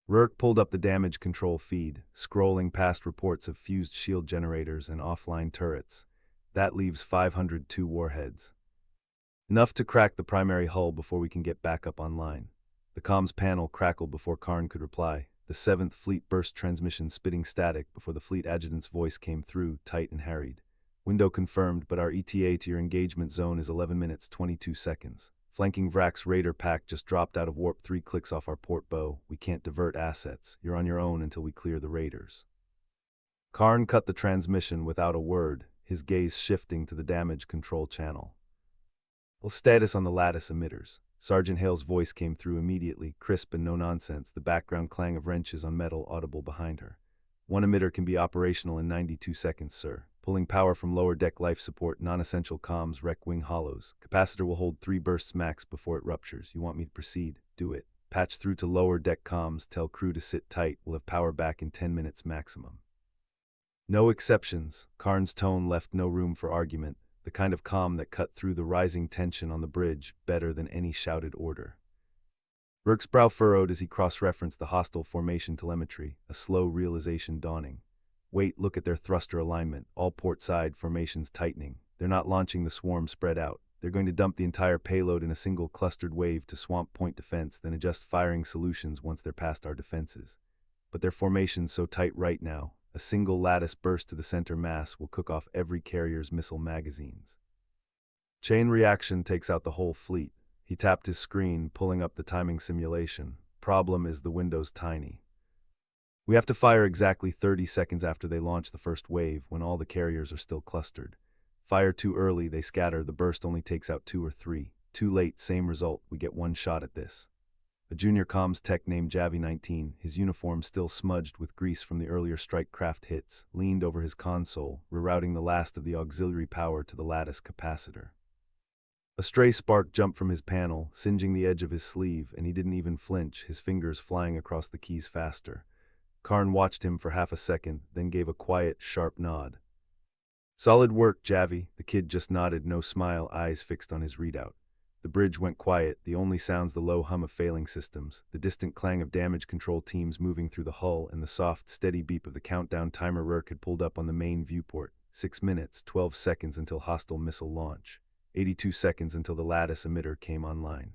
Rourke pulled up the damage control feed, scrolling past reports of fused shield generators and offline turrets. That leaves 502 warheads. Enough to crack the primary hull before we can get back up online. The comms panel crackled before Karn could reply. The 7th Fleet burst transmission spitting static before the fleet adjutant's voice came through, tight and harried. Window confirmed, but our ETA to your engagement zone is 11 minutes 22 seconds. Flanking Vrak's Raider pack just dropped out of warp 3 clicks off our port bow. We can't divert assets. You're on your own until we clear the Raiders. Karn cut the transmission without a word, his gaze shifting to the damage control channel. Well, status on the lattice emitters. Sergeant Hale's voice came through immediately, crisp and no nonsense, the background clang of wrenches on metal audible behind her. 1 emitter can be operational in 92 seconds, sir. Pulling power from lower deck life support, non-essential comms, wreck wing hollows. Capacitor will hold 3 bursts max before it ruptures. You want me to proceed? Do it. Patch through to lower deck comms, tell crew to sit tight. We'll have power back in 10 minutes maximum. No exceptions. Karn's tone left no room for argument, the kind of calm that cut through the rising tension on the bridge better than any shouted order. Rourke's brow furrowed as he cross-referenced the hostile formation telemetry, a slow realization dawning. Wait, look at their thruster alignment, all port-side formations tightening. They're not launching the swarm spread out. They're going to dump the entire payload in a single clustered wave to swamp point defense, then adjust firing solutions once they're past our defenses. But their formation's so tight right now, a single lattice burst to the center mass will cook off every carrier's missile magazines. Chain reaction takes out the whole fleet. He tapped his screen, pulling up the timing simulation. Problem is the window's tiny. We have to fire exactly 30 seconds after they launch the first wave, when all the carriers are still clustered. Fire too early, they scatter, the burst only takes out 2 or 3. Too late, same result, we get 1 shot at this. A junior comms tech named Javi-19, his uniform still smudged with grease from the earlier strike craft hits, leaned over his console, rerouting the last of the auxiliary power to the lattice capacitor. A stray spark jumped from his panel, singeing the edge of his sleeve, and he didn't even flinch, his fingers flying across the keys faster. Karn watched him for half a second, then gave a quiet, sharp nod. "Solid work, Javi," the kid just nodded, no smile, eyes fixed on his readout. The bridge went quiet, the only sounds the low hum of failing systems, the distant clang of damage control teams moving through the hull, and the soft, steady beep of the countdown timer Rourke had pulled up on the main viewport. 6 minutes, 12 seconds until hostile missile launch. 82 seconds until the lattice emitter came online.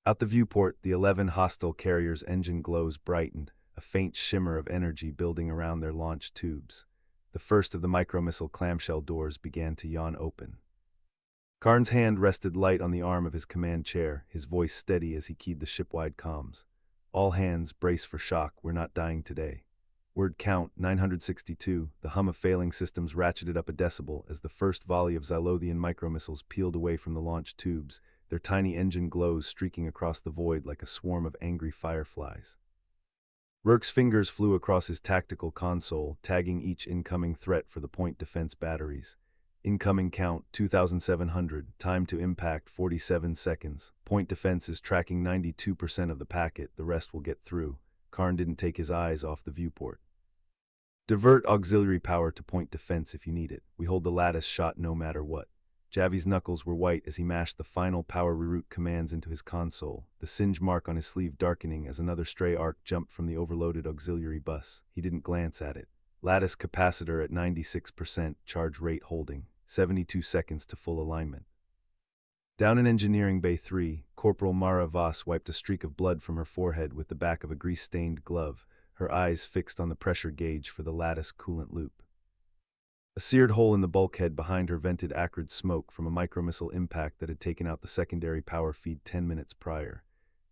Out the viewport, the 11 hostile carriers' engine glows brightened, a faint shimmer of energy building around their launch tubes. The first of the micromissile clamshell doors began to yawn open. Karn's hand rested light on the arm of his command chair, his voice steady as he keyed the shipwide comms. "All hands, brace for shock, we're not dying today." Word count, 962, the hum of failing systems ratcheted up a decibel as the first volley of Xylothian micromissiles peeled away from the launch tubes, their tiny engine glows streaking across the void like a swarm of angry fireflies. Rourke's fingers flew across his tactical console, tagging each incoming threat for the point defense batteries. Incoming count, 2,700, time to impact, 47 seconds. Point defense is tracking 92% of the packet, the rest will get through. Karn didn't take his eyes off the viewport. "Divert auxiliary power to point defense if you need it. We hold the lattice shot no matter what." Javi's knuckles were white as he mashed the final power reroute commands into his console, the singe mark on his sleeve darkening as another stray arc jumped from the overloaded auxiliary bus. He didn't glance at it. Lattice capacitor at 96%, charge rate holding, 72 seconds to full alignment. Down in Engineering Bay 3, Corporal Mara Voss wiped a streak of blood from her forehead with the back of a grease-stained glove, her eyes fixed on the pressure gauge for the lattice coolant loop. A seared hole in the bulkhead behind her vented acrid smoke from a micromissile impact that had taken out the secondary power feed 10 minutes prior.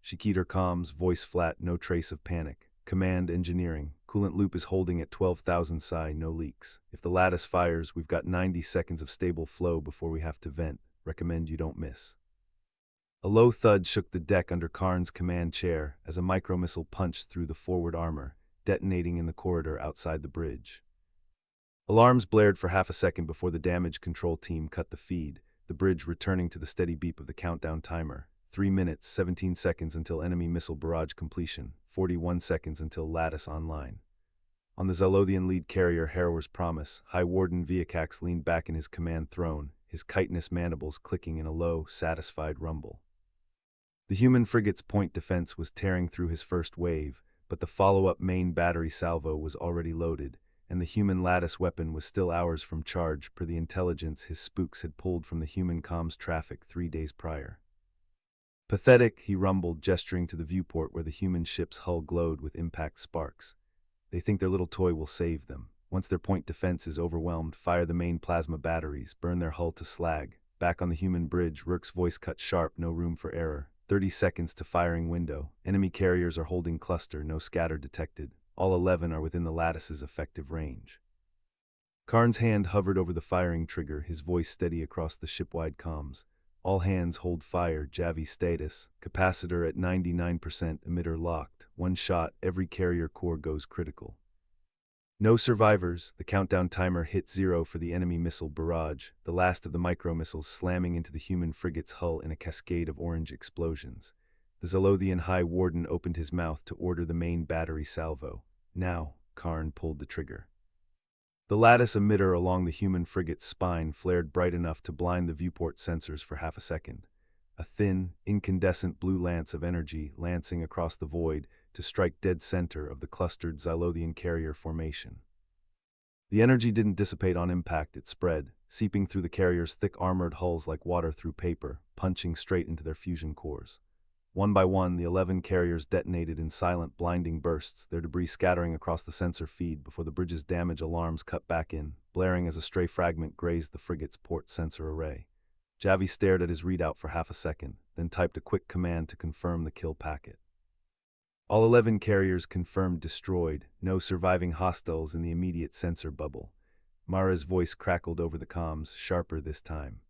She keyed her comms, voice flat, no trace of panic. "Command Engineering, coolant loop is holding at 12,000 psi, no leaks. If the lattice fires, we've got 90 seconds of stable flow before we have to vent. Recommend you don't miss." A low thud shook the deck under Karn's command chair as a micromissile punched through the forward armor, detonating in the corridor outside the bridge. Alarms blared for half a second before the damage control team cut the feed, the bridge returning to the steady beep of the countdown timer. 3 minutes, 17 seconds until enemy missile barrage completion, 41 seconds until lattice online. On the Xylothian lead carrier Harrower's Promise, High Warden Viakax leaned back in his command throne, his chitinous mandibles clicking in a low, satisfied rumble. The human frigate's point defense was tearing through his first wave, but the follow-up main battery salvo was already loaded, and the human lattice weapon was still hours from charge per the intelligence his spooks had pulled from the human comms traffic 3 days prior. "Pathetic," he rumbled, gesturing to the viewport where the human ship's hull glowed with impact sparks. "They think their little toy will save them. Once their point defense is overwhelmed, fire the main plasma batteries, burn their hull to slag." Back on the human bridge, Rourke's voice cut sharp, no room for error. 30 seconds to firing window. Enemy carriers are holding cluster, no scatter detected. All 11 are within the lattice's effective range. Karn's hand hovered over the firing trigger, his voice steady across the shipwide comms. "All hands hold fire, Javi status. Capacitor at 99%, emitter locked. One shot, every carrier core goes critical." No survivors. The countdown timer hit 0 for the enemy missile barrage, the last of the micromissiles slamming into the human frigate's hull in a cascade of orange explosions. The Xylothian High Warden opened his mouth to order the main battery salvo. "Now," Karn pulled the trigger. The lattice emitter along the human frigate's spine flared bright enough to blind the viewport sensors for half a second. A thin, incandescent blue lance of energy lancing across the void to strike dead center of the clustered Xylothian carrier formation. The energy didn't dissipate on impact, it spread, seeping through the carrier's thick armored hulls like water through paper, punching straight into their fusion cores. One by one, the 11 carriers detonated in silent, blinding bursts, their debris scattering across the sensor feed before the bridge's damage alarms cut back in, blaring as a stray fragment grazed the frigate's port sensor array. Javi stared at his readout for half a second, then typed a quick command to confirm the kill packet. All 11 carriers confirmed destroyed, no surviving hostiles in the immediate sensor bubble. Mara's voice crackled over the comms, sharper this time.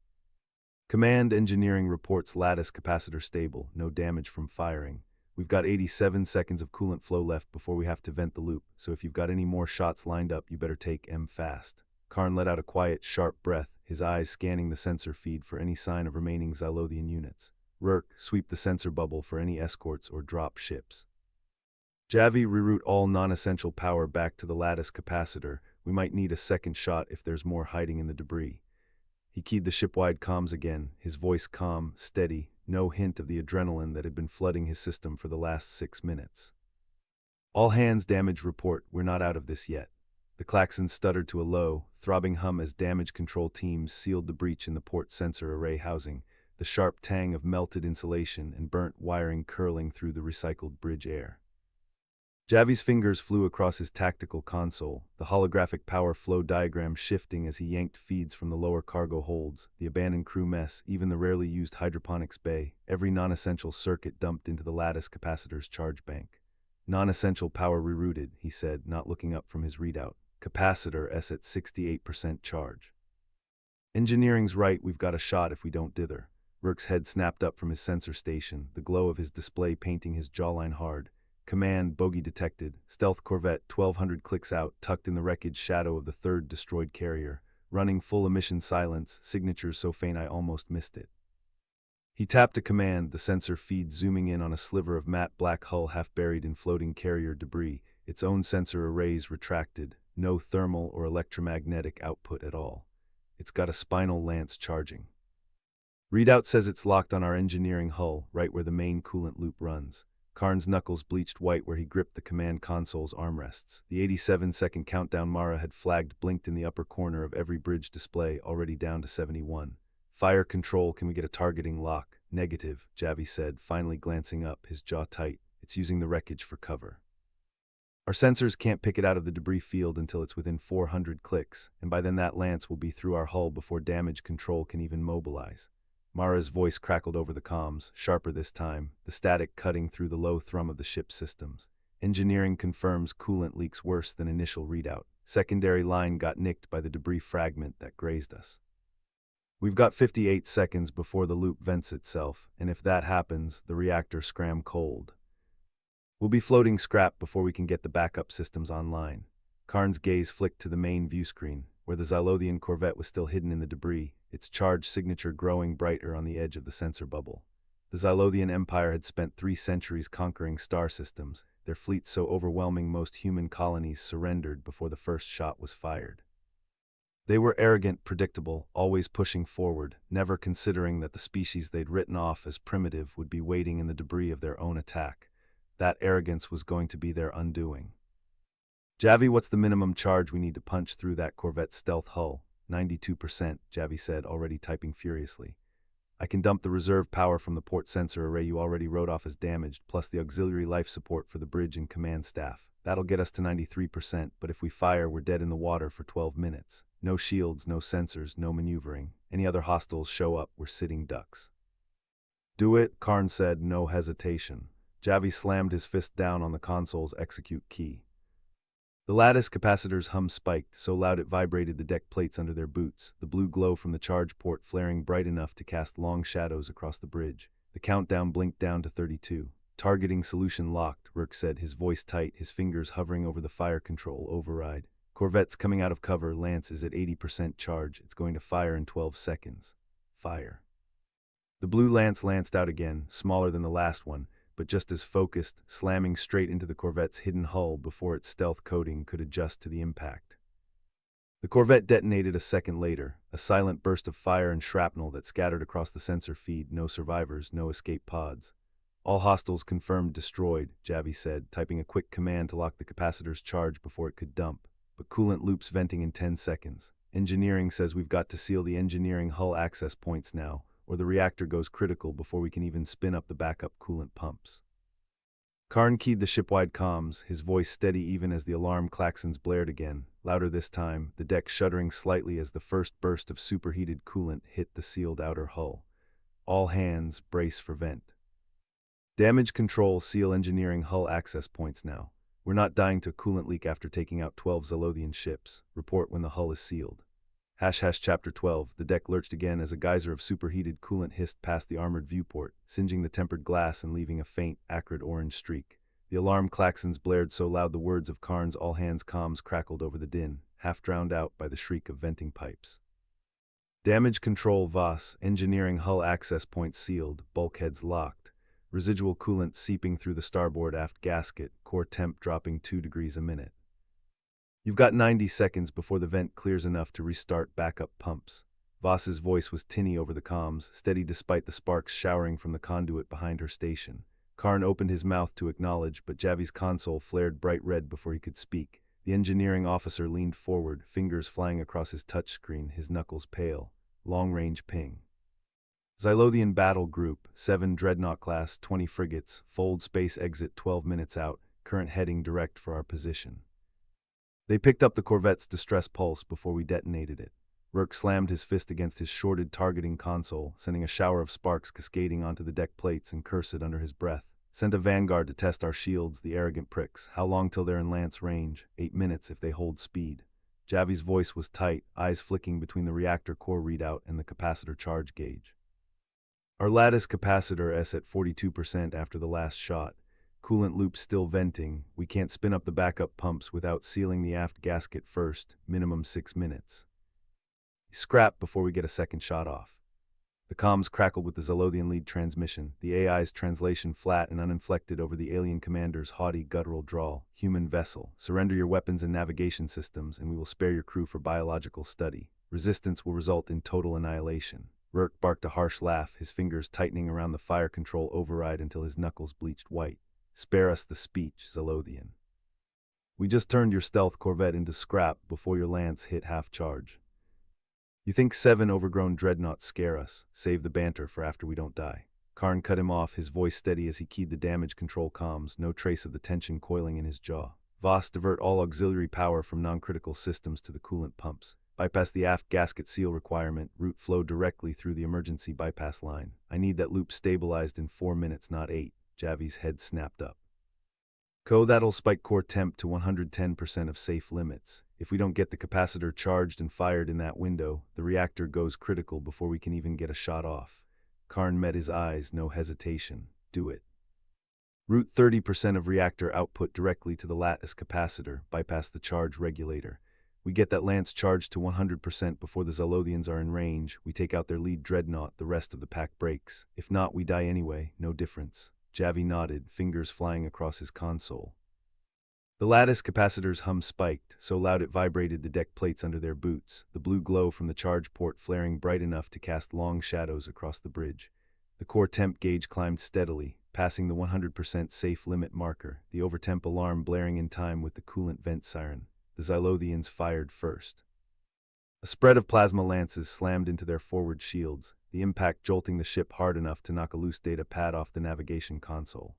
"Command Engineering reports lattice capacitor stable, no damage from firing. We've got 87 seconds of coolant flow left before we have to vent the loop, so if you've got any more shots lined up, you better take M fast. Karn let out a quiet, sharp breath, his eyes scanning the sensor feed for any sign of remaining Xylothian units. Rurk, sweep the sensor bubble for any escorts or drop ships. Javi, reroute all non-essential power back to the lattice capacitor. We might need a second shot if there's more hiding in the debris. He keyed the ship-wide comms again, his voice calm, steady, no hint of the adrenaline that had been flooding his system for the last 6 minutes. All hands damage report, we're not out of this yet. The klaxon stuttered to a low, throbbing hum as damage control teams sealed the breach in the port sensor array housing, the sharp tang of melted insulation and burnt wiring curling through the recycled bridge air. Javi's fingers flew across his tactical console, the holographic power flow diagram shifting as he yanked feeds from the lower cargo holds, the abandoned crew mess, even the rarely used hydroponics bay, every non-essential circuit dumped into the lattice capacitor's charge bank. Non-essential power rerouted, he said, not looking up from his readout. Capacitor S at 68% charge. Engineering's right, we've got a shot if we don't dither. Rourke's head snapped up from his sensor station, the glow of his display painting his jawline hard. Command, bogey detected. Stealth Corvette, 1200 clicks out, tucked in the wreckage shadow of the third destroyed carrier. Running full emission silence, signatures so faint I almost missed it. He tapped a command, the sensor feed zooming in on a sliver of matte black hull half buried in floating carrier debris, its own sensor arrays retracted, no thermal or electromagnetic output at all. It's got a spinal lance charging. Readout says it's locked on our engineering hull, right where the main coolant loop runs. Karn's knuckles bleached white where he gripped the command console's armrests. The 87-second countdown Mara had flagged blinked in the upper corner of every bridge display, already down to 71. Fire control, can we get a targeting lock? Negative, Javi said, finally glancing up, his jaw tight. It's using the wreckage for cover. Our sensors can't pick it out of the debris field until it's within 400 clicks, and by then that lance will be through our hull before damage control can even mobilize. Mara's voice crackled over the comms, sharper this time, the static cutting through the low thrum of the ship's systems. Engineering confirms coolant leaks worse than initial readout. Secondary line got nicked by the debris fragment that grazed us. We've got 58 seconds before the loop vents itself, and if that happens, the reactor scram cold. We'll be floating scrap before we can get the backup systems online. Karn's gaze flicked to the main view screen, where the Xylothian Corvette was still hidden in the debris, its charge signature growing brighter on the edge of the sensor bubble. The Xylothian Empire had spent 3 centuries conquering star systems, their fleet so overwhelming most human colonies surrendered before the first shot was fired. They were arrogant, predictable, always pushing forward, never considering that the species they'd written off as primitive would be waiting in the debris of their own attack. That arrogance was going to be their undoing. Javi, what's the minimum charge we need to punch through that Corvette's stealth hull? 92%, Javi said, already typing furiously. I can dump the reserve power from the port sensor array you already wrote off as damaged, plus the auxiliary life support for the bridge and command staff. That'll get us to 93%, but if we fire, we're dead in the water for 12 minutes. No shields, no sensors, no maneuvering. Any other hostiles show up, we're sitting ducks. Do it, Karn said, no hesitation. Javi slammed his fist down on the console's execute key. The lattice capacitor's hum spiked, so loud it vibrated the deck plates under their boots, the blue glow from the charge port flaring bright enough to cast long shadows across the bridge. The countdown blinked down to 32. Targeting solution locked, Rourke said, his voice tight, his fingers hovering over the fire control override. Corvette's coming out of cover, lance is at 80% charge, it's going to fire in 12 seconds. Fire. The blue lance lanced out again, smaller than the last one, but just as focused, slamming straight into the Corvette's hidden hull before its stealth coating could adjust to the impact. The Corvette detonated a second later, a silent burst of fire and shrapnel that scattered across the sensor feed, no survivors, no escape pods. All hostiles confirmed destroyed, Javi said, typing a quick command to lock the capacitor's charge before it could dump. But coolant loops venting in 10 seconds. Engineering says we've got to seal the engineering hull access points now, or the reactor goes critical before we can even spin up the backup coolant pumps. Karn keyed the shipwide comms, his voice steady even as the alarm klaxons blared again, louder this time, the deck shuddering slightly as the first burst of superheated coolant hit the sealed outer hull. All hands, brace for vent. Damage control, seal engineering hull access points now. We're not dying to coolant leak after taking out 12 Xylothian ships. Report when the hull is sealed. Chapter 12. The deck lurched again as a geyser of superheated coolant hissed past the armored viewport, singeing the tempered glass and leaving a faint, acrid orange streak. The alarm klaxons blared so loud the words of Karn's all-hands comms crackled over the din, half drowned out by the shriek of venting pipes. Damage control VAS, engineering hull access points sealed, bulkheads locked. Residual coolant seeping through the starboard aft gasket, core temp dropping 2 degrees a minute. You've got 90 seconds before the vent clears enough to restart backup pumps. Voss's voice was tinny over the comms, steady despite the sparks showering from the conduit behind her station. Karn opened his mouth to acknowledge, but Javi's console flared bright red before he could speak. The engineering officer leaned forward, fingers flying across his touchscreen, his knuckles pale. Long-range ping. Xylothian Battle Group, 7 Dreadnought Class, 20 frigates, fold space exit 12 minutes out, current heading direct for our position. They picked up the corvette's distress pulse before we detonated it. Rourke slammed his fist against his shorted targeting console, sending a shower of sparks cascading onto the deck plates, and cursed under his breath. Sent a vanguard to test our shields, the arrogant pricks. How long till they're in lance range? 8 minutes if they hold speed. Javi's voice was tight, eyes flicking between the reactor core readout and the capacitor charge gauge. Our lattice capacitor is at 42% after the last shot. Coolant loop still venting. We can't spin up the backup pumps without sealing the aft gasket first, minimum 6 minutes. Scrap before we get a second shot off. The comms crackled with the Xylothian lead transmission, the AI's translation flat and uninflected over the alien commander's haughty guttural drawl. Human vessel, surrender your weapons and navigation systems, and we will spare your crew for biological study. Resistance will result in total annihilation. Rourke barked a harsh laugh, his fingers tightening around the fire control override until his knuckles bleached white. Spare us the speech, Xylothian. We just turned your stealth corvette into scrap before your lance hit half charge. You think 7 overgrown dreadnoughts scare us? Save the banter for after we don't die. Karn cut him off, his voice steady as he keyed the damage control comms, no trace of the tension coiling in his jaw. Voss, divert all auxiliary power from non-critical systems to the coolant pumps. Bypass the aft gasket seal requirement, route flow directly through the emergency bypass line. I need that loop stabilized in 4 minutes, not 8. Javi's head snapped up. That'll spike core temp to 110% of safe limits. If we don't get the capacitor charged and fired in that window, the reactor goes critical before we can even get a shot off. Karn met his eyes, no hesitation. Do it. Route 30% of reactor output directly to the lattice capacitor, bypass the charge regulator. We get that lance charged to 100% before the Xylothians are in range. We take out their lead dreadnought, the rest of the pack breaks. If not, we die anyway, no difference. Javi nodded, fingers flying across his console. The lattice capacitor's hum spiked, so loud it vibrated the deck plates under their boots, the blue glow from the charge port flaring bright enough to cast long shadows across the bridge. The core temp gauge climbed steadily, passing the 100% safe limit marker, the overtemp alarm blaring in time with the coolant vent siren. The Xylothians fired first. A spread of plasma lances slammed into their forward shields, the impact jolting the ship hard enough to knock a loose data pad off the navigation console.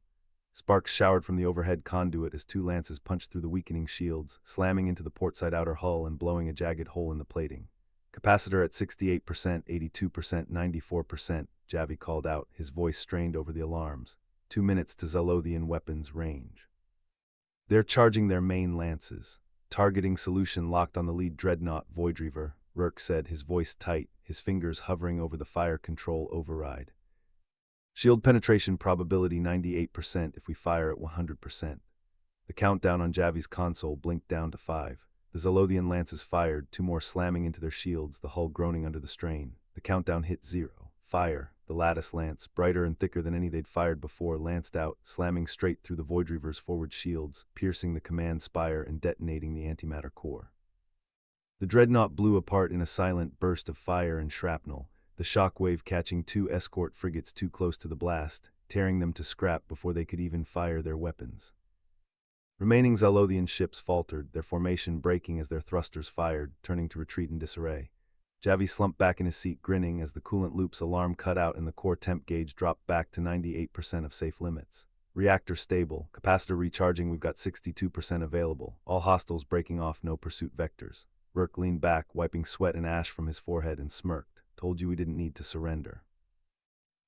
Sparks showered from the overhead conduit as 2 lances punched through the weakening shields, slamming into the portside outer hull and blowing a jagged hole in the plating. Capacitor at 68%, 82%, 94%, Javi called out, his voice strained over the alarms. 2 minutes to Xylothian weapons range. They're charging their main lances. Targeting solution locked on the lead dreadnought, Voidreaver, Rourke said, his voice tight, his fingers hovering over the fire control override. Shield penetration probability 98% if we fire at 100%. The countdown on Javi's console blinked down to 5. The Xylothian lances fired, 2 more slamming into their shields, the hull groaning under the strain. The countdown hit 0. Fire. The lattice lance, brighter and thicker than any they'd fired before, lanced out, slamming straight through the Voidreaver's forward shields, piercing the command spire and detonating the antimatter core. The dreadnought blew apart in a silent burst of fire and shrapnel, the shockwave catching 2 escort frigates too close to the blast, tearing them to scrap before they could even fire their weapons. Remaining Xylothian ships faltered, their formation breaking as their thrusters fired, turning to retreat in disarray. Javi slumped back in his seat, grinning as the coolant loop's alarm cut out and the core temp gauge dropped back to 98% of safe limits. Reactor stable, capacitor recharging, we've got 62% available, all hostiles breaking off, no pursuit vectors. Rourke leaned back, wiping sweat and ash from his forehead, and smirked. Told you we didn't need to surrender.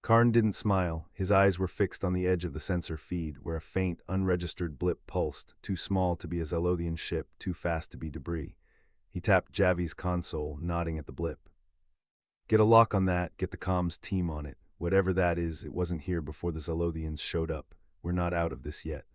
Karn didn't smile, his eyes were fixed on the edge of the sensor feed, where a faint, unregistered blip pulsed, too small to be a Xylothian ship, too fast to be debris. He tapped Javi's console, nodding at the blip. Get a lock on that, get the comms team on it. Whatever that is, it wasn't here before the Zolothians showed up. We're not out of this yet.